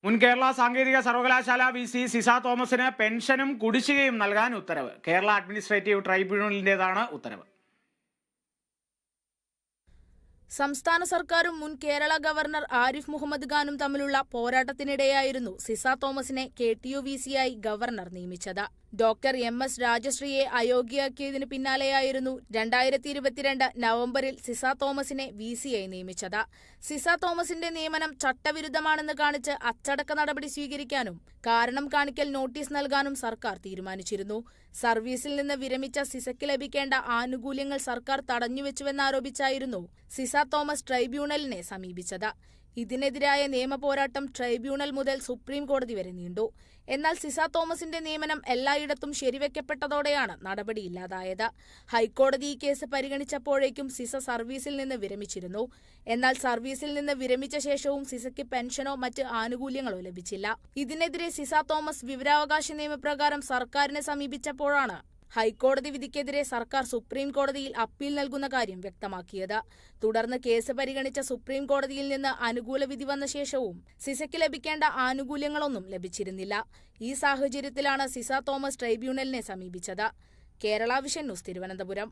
മുൻ കേരള സാങ്കേതിക സർവകലാശാല VC സിസ തോമസിന് പെൻഷനും കുടിശ്ശികയും നൽകാൻ ഉത്തരവ്. കേരള അഡ്മിനിസ്ട്രേറ്റീവ് ട്രൈബ്യൂണലിന്റേതാണ് ഉത്തരവ്. സംസ്ഥാന സർക്കാരും മുൻ കേരള ഗവർണർ ആരിഫ് മുഹമ്മദ് ഖാനും തമ്മിലുള്ള പോരാട്ടത്തിനിടെയായിരുന്നു സിസ തോമസിനെ KTU-VC ആയി ഗവർണർ നിയമിച്ചത്. ഡോക്ടർ MS രാജശ്രീയെ അയോഗ്യയാക്കിയതിനു പിന്നാലെയായിരുന്നു 2022 നവംബറിൽ സിസ തോമസിനെ VC ആയി നിയമിച്ചത്. സിസ തോമസിന്റെ നിയമനം ചട്ടവിരുദ്ധമാണെന്ന് കാണിച്ച് അച്ചടക്ക നടപടി സ്വീകരിക്കാനും കാരണം കാണിക്കൽ നോട്ടീസ് നൽകാനും സർക്കാർ തീരുമാനിച്ചിരുന്നു. സർവീസിൽ നിന്ന് വിരമിച്ച സിസയ്ക്ക് ലഭിക്കേണ്ട ആനുകൂല്യങ്ങൾ സർക്കാർ തടഞ്ഞുവെച്ചുവെന്നാരോപിച്ചായിരുന്നു സിസ തോമസ് ട്രൈബ്യൂണലിനെ സമീപിച്ചത്. ഇതിനെതിരായ നിയമപോരാട്ടം ട്രൈബ്യൂണൽ മുതൽ സുപ്രീം കോടതി വരെ നീണ്ടു. എന്നാൽ സിസ തോമസിന്റെ നിയമനം എല്ലായിടത്തും ശരിവെക്കപ്പെട്ടതോടെയാണ് നടപടിയില്ലാതായത്. ഹൈക്കോടതി ഈ കേസ് പരിഗണിച്ചപ്പോഴേക്കും സിസ സർവീസിൽ നിന്ന് വിരമിച്ചിരുന്നു. എന്നാൽ സർവീസിൽ നിന്ന് വിരമിച്ച ശേഷവും സിസയ്ക്ക് പെൻഷനോ മറ്റ് ആനുകൂല്യങ്ങളോ ലഭിച്ചില്ല. ഇതിനെതിരെ സിസ തോമസ് വിവരാവകാശ നിയമപ്രകാരം സർക്കാരിനെ സമീപിച്ചപ്പോഴാണ് ഹൈക്കോടതി വിധിക്കെതിരെ സർക്കാർ സുപ്രീം കോടതിയിൽ അപ്പീൽ നൽകുന്ന കാര്യം വ്യക്തമാക്കിയത്. തുടർന്ന് കേസ് പരിഗണിച്ച സുപ്രീം കോടതിയിൽ നിന്ന് അനുകൂല വിധി വന്ന ശേഷവും സിസയ്ക്ക് ലഭിക്കേണ്ട ആനുകൂല്യങ്ങളൊന്നും ലഭിച്ചിരുന്നില്ല. ഈ സാഹചര്യത്തിലാണ് സിസ തോമസ് ട്രൈബ്യൂണലിനെ സമീപിച്ചത്. Kerala vision news, Thiruvananthapuram.